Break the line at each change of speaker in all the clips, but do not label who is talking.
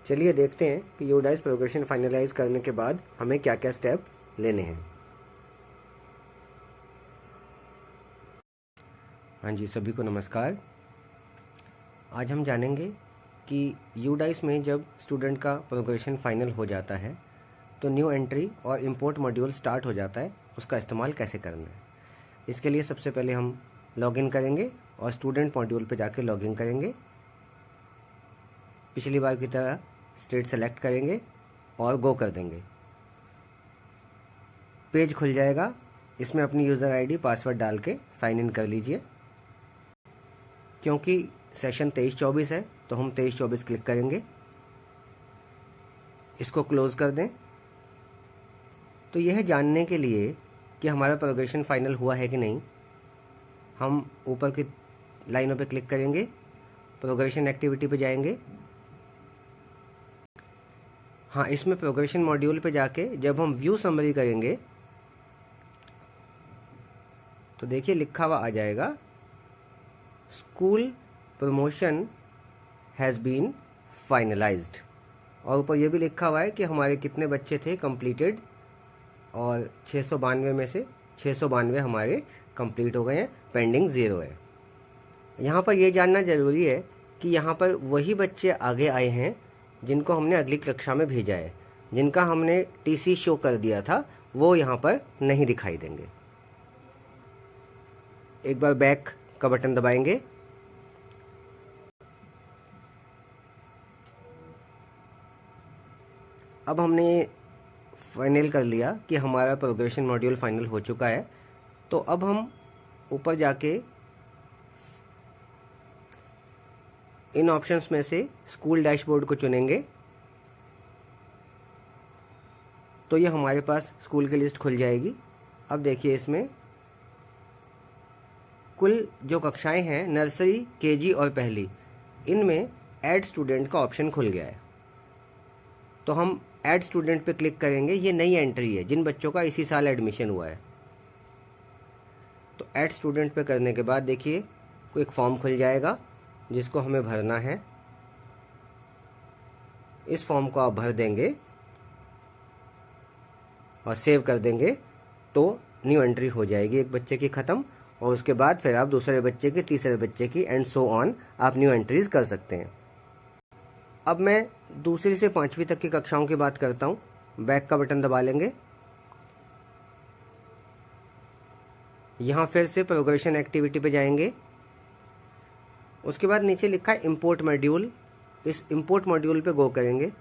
चलिए देखते हैं कि यूडाइस प्रोग्रेशन फाइनलाइज करने के बाद हमें क्या क्या स्टेप लेने हैं। हाँ जी, सभी को नमस्कार। आज हम जानेंगे कि यूडाइस में जब स्टूडेंट का प्रोग्रेशन फाइनल हो जाता है तो न्यू एंट्री और इंपोर्ट मॉड्यूल स्टार्ट हो जाता है, उसका इस्तेमाल कैसे करना है। इसके लिए सबसे पहले हम लॉगिन करेंगे और स्टूडेंट मॉड्यूल पर जाके लॉगिन करेंगे। पिछली बार की तरह स्टेट सेलेक्ट करेंगे और गो कर देंगे। पेज खुल जाएगा, इसमें अपनी यूज़र आईडी पासवर्ड डाल के साइन इन कर लीजिए। क्योंकि सेशन 23-24 है तो हम 23-24 क्लिक करेंगे, इसको क्लोज़ कर दें। तो यह जानने के लिए कि हमारा प्रोग्रेशन फाइनल हुआ है कि नहीं, हम ऊपर की लाइनों पे क्लिक करेंगे, प्रोग्रेशन एक्टिविटी पे जाएंगे। हाँ, इसमें प्रोग्रेशन मॉड्यूल पे जाके जब हम व्यू समरी करेंगे तो देखिए लिखा हुआ आ जाएगा, school promotion has been finalised. और ऊपर ये भी लिखा हुआ है कि हमारे कितने बच्चे थे कंप्लीटेड, और 692 में से 692 हमारे कंप्लीट हो गए हैं, पेंडिंग 0 है। यहाँ पर ये जानना ज़रूरी है कि यहाँ पर वही बच्चे आगे आए हैं जिनको हमने अगली कक्षा में भेजा है। जिनका हमने टीसी शो कर दिया था वो यहाँ पर नहीं दिखाई देंगे। एक बार बैक का बटन दबाएंगे। अब हमने फाइनल कर लिया कि हमारा प्रोग्रेशन मॉड्यूल फाइनल हो चुका है। तो अब हम ऊपर जाके इन ऑप्शंस में से स्कूल डैशबोर्ड को चुनेंगे तो ये हमारे पास स्कूल की लिस्ट खुल जाएगी। अब देखिए इसमें कुल जो कक्षाएं हैं नर्सरी, केजी और पहली, इनमें ऐड स्टूडेंट का ऑप्शन खुल गया है। तो हम ऐड स्टूडेंट पे क्लिक करेंगे। ये नई एंट्री है जिन बच्चों का इसी साल एडमिशन हुआ है। तो ऐड स्टूडेंट पे करने के बाद देखिए कोई एक फॉर्म खुल जाएगा जिसको हमें भरना है। इस फॉर्म को आप भर देंगे और सेव कर देंगे तो न्यू एंट्री हो जाएगी एक बच्चे की ख़त्म। और उसके बाद फिर आप दूसरे बच्चे की, तीसरे बच्चे की एंड सो ऑन आप न्यू एंट्रीज कर सकते हैं। अब मैं दूसरी से 5वीं तक की कक्षाओं की बात करता हूँ। बैक का बटन दबा लेंगे। यहाँ फिर से प्रोग्रेशन एक्टिविटी पे जाएंगे। उसके बाद नीचे लिखा है इंपोर्ट मॉड्यूल, इस इंपोर्ट मॉड्यूल पे गो करेंगे।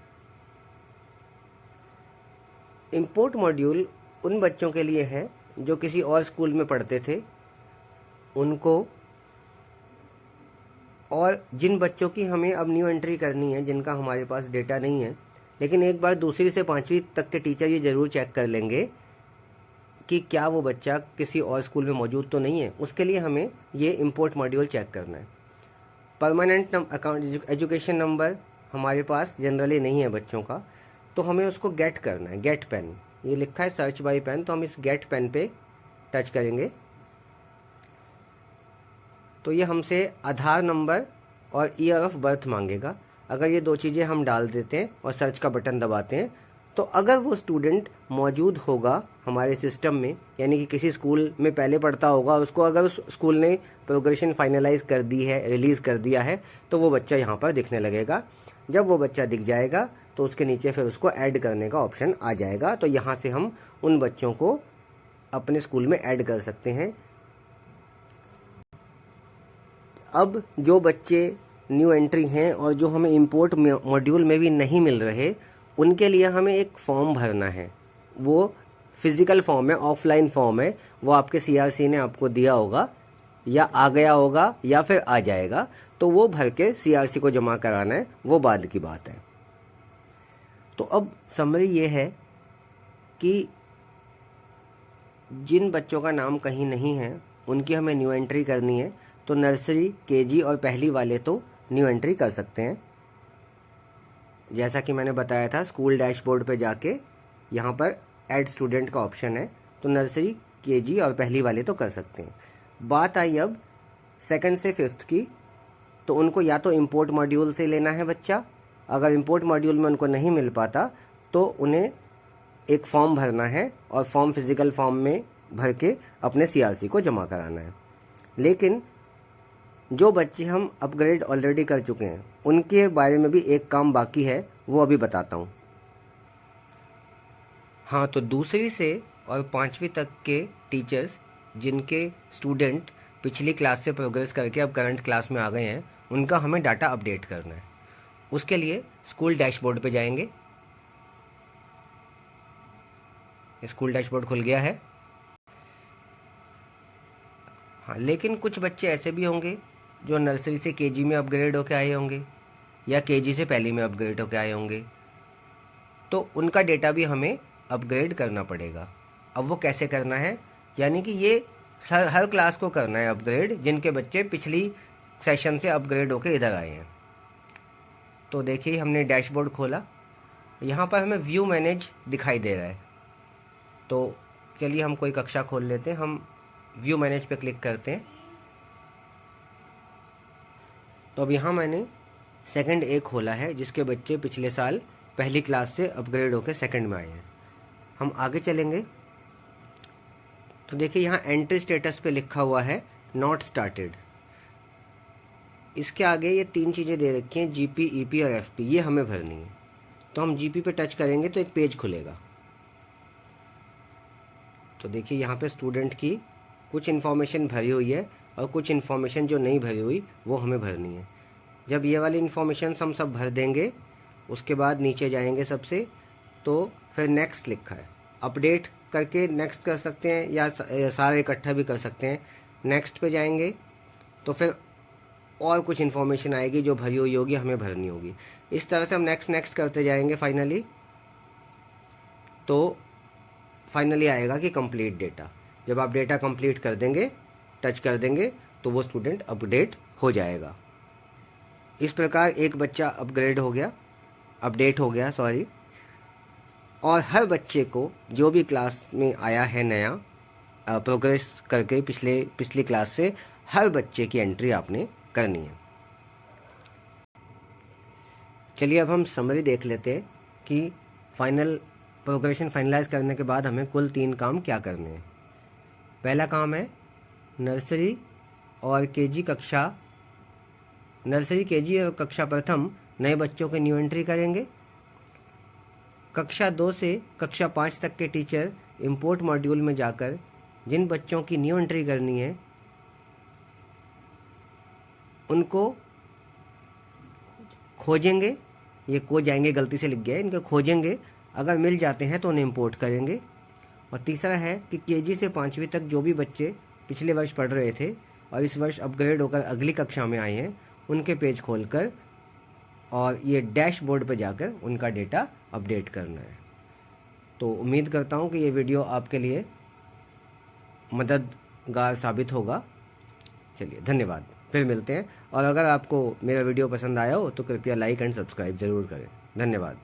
इंपोर्ट मॉड्यूल उन बच्चों के लिए है जो किसी और स्कूल में पढ़ते थे उनको, और जिन बच्चों की हमें अब न्यू एंट्री करनी है जिनका हमारे पास डेटा नहीं है। लेकिन एक बार दूसरी से 5वीं तक के टीचर ये ज़रूर चेक कर लेंगे कि क्या वो बच्चा किसी और स्कूल में मौजूद तो नहीं है। उसके लिए हमें ये इंपोर्ट मॉड्यूल चेक करना है। परमानेंट अकाउंट एजुकेशन नंबर हमारे पास जनरली नहीं है बच्चों का, तो हमें उसको गेट करना है। गेट पेन, ये लिखा है सर्च बाय पेन, तो हम इस गेट पेन पे टच करेंगे तो ये हमसे आधार नंबर और ईयर ऑफ बर्थ मांगेगा। अगर ये 2 चीज़ें हम डाल देते हैं और सर्च का बटन दबाते हैं तो अगर वो स्टूडेंट मौजूद होगा हमारे सिस्टम में, यानी कि किसी स्कूल में पहले पढ़ता होगा, उसको अगर उस स्कूल ने प्रोग्रेशन फाइनलाइज कर दी है, रिलीज़ कर दिया है, तो वो बच्चा यहाँ पर दिखने लगेगा। जब वो बच्चा दिख जाएगा तो उसके नीचे फिर उसको ऐड करने का ऑप्शन आ जाएगा। तो यहाँ से हम उन बच्चों को अपने स्कूल में ऐड कर सकते हैं। अब जो बच्चे न्यू एंट्री हैं और जो हमें इंपोर्ट मॉड्यूल में भी नहीं मिल रहे, उनके लिए हमें एक फॉर्म भरना है। वो फिज़िकल फॉर्म है, ऑफलाइन फॉर्म है, वो आपके सीआरसी ने आपको दिया होगा या आ गया होगा या फिर आ जाएगा। तो वो भर के सीआरसी को जमा कराना है, वो बाद की बात है। तो अब समरी ये है कि जिन बच्चों का नाम कहीं नहीं है उनकी हमें न्यू एंट्री करनी है। तो नर्सरी, केजी और पहली वाले तो न्यू एंट्री कर सकते हैं। जैसा कि मैंने बताया था, स्कूल डैशबोर्ड पे जाके यहाँ पर ऐड स्टूडेंट का ऑप्शन है, तो नर्सरी, केजी और पहली वाले तो कर सकते हैं। बात आई अब 2nd से 5th की, तो उनको या तो इंपोर्ट मॉड्यूल से लेना है बच्चा अगर इंपोर्ट मॉड्यूल में उनको नहीं मिल पाता तो उन्हें एक फॉर्म भरना है और फॉर्म फिजिकल फॉर्म में भर के अपने CRC को जमा कराना है। लेकिन जो बच्चे हम अपग्रेड ऑलरेडी कर चुके हैं उनके बारे में भी एक काम बाकी है, वो अभी बताता हूँ। हाँ, तो दूसरी से और 5वीं तक के टीचर्स जिनके स्टूडेंट पिछली क्लास से प्रोग्रेस करके अब करंट क्लास में आ गए हैं, उनका हमें डाटा अपडेट करना है। उसके लिए स्कूल डैशबोर्ड पे जाएंगे। स्कूल डैशबोर्ड खुल गया है। हाँ, लेकिन कुछ बच्चे ऐसे भी होंगे जो नर्सरी से KG में अपग्रेड होकर आए होंगे या KG से पहली में अपग्रेड होकर आए होंगे, तो उनका डेटा भी हमें अपग्रेड करना पड़ेगा। अब वो कैसे करना है, यानी कि ये हर क्लास को करना है अपग्रेड जिनके बच्चे पिछली सेशन से अपग्रेड होकर इधर आए हैं। तो देखिए हमने डैशबोर्ड खोला, यहाँ पर हमें व्यू मैनेज दिखाई दे रहा है। तो चलिए हम कोई कक्षा खोल लेते हैं। हम व्यू मैनेज पे क्लिक करते हैं। तो अब यहाँ मैंने सेकंड A खोला है जिसके बच्चे पिछले साल पहली क्लास से अपग्रेड होकर सेकंड में आए हैं। हम आगे चलेंगे तो देखिए यहाँ एंट्री स्टेटस पे लिखा हुआ है नॉट स्टार्टेड। इसके आगे ये 3 चीज़ें दे रखी हैं, GP, EP और FP, ये हमें भरनी है। तो हम GP पे टच करेंगे तो एक पेज खुलेगा। तो देखिए यहाँ पे स्टूडेंट की कुछ इन्फॉर्मेशन भरी हुई है और कुछ इन्फॉर्मेशन जो नहीं भरी हुई वो हमें भरनी है। जब ये वाली इन्फॉर्मेशन हम सब भर देंगे उसके बाद नीचे जाएंगे सबसे, तो फिर नेक्स्ट लिखा है। अपडेट करके नेक्स्ट कर सकते हैं या सारे इकट्ठा भी कर सकते हैं। नेक्स्ट पे जाएंगे तो फिर और कुछ इन्फॉर्मेशन आएगी जो भरी हुई होगी, हमें भरनी होगी। इस तरह से हम नेक्स्ट करते जाएंगे। फाइनली तो फाइनली आएगा कि कंप्लीट डेटा। जब आप डेटा कंप्लीट कर देंगे, टच कर देंगे, तो वो स्टूडेंट अपडेट हो जाएगा। इस प्रकार एक बच्चा अपडेट हो गया और हर बच्चे को जो भी क्लास में आया है नया प्रोग्रेस करके पिछली क्लास से, हर बच्चे की एंट्री आपने करनी है। चलिए अब हम समरी देख लेते हैं कि प्रोग्रेशन फाइनलाइज करने के बाद हमें कुल 3 काम क्या करने हैं। पहला काम है नर्सरी और KG और कक्षा प्रथम नए बच्चों के न्यू एंट्री करेंगे। कक्षा 2 से कक्षा 5 तक के टीचर इंपोर्ट मॉड्यूल में जाकर जिन बच्चों की न्यू एंट्री करनी है उनको खोजेंगे। ये खो जाएंगे, गलती से लिख गया है, इनको खोजेंगे। अगर मिल जाते हैं तो उन्हें इंपोर्ट करेंगे। और तीसरा है कि KG से 5वीं तक जो भी बच्चे पिछले वर्ष पढ़ रहे थे और इस वर्ष अपग्रेड होकर अगली कक्षा में आए हैं, उनके पेज खोलकर और ये डैशबोर्ड पर जाकर उनका डेटा अपडेट करना है। तो उम्मीद करता हूँ कि ये वीडियो आपके लिए मददगार साबित होगा। चलिए धन्यवाद, फिर मिलते हैं। और अगर आपको मेरा वीडियो पसंद आया हो तो कृपया लाइक एंड सब्सक्राइब ज़रूर करें। धन्यवाद।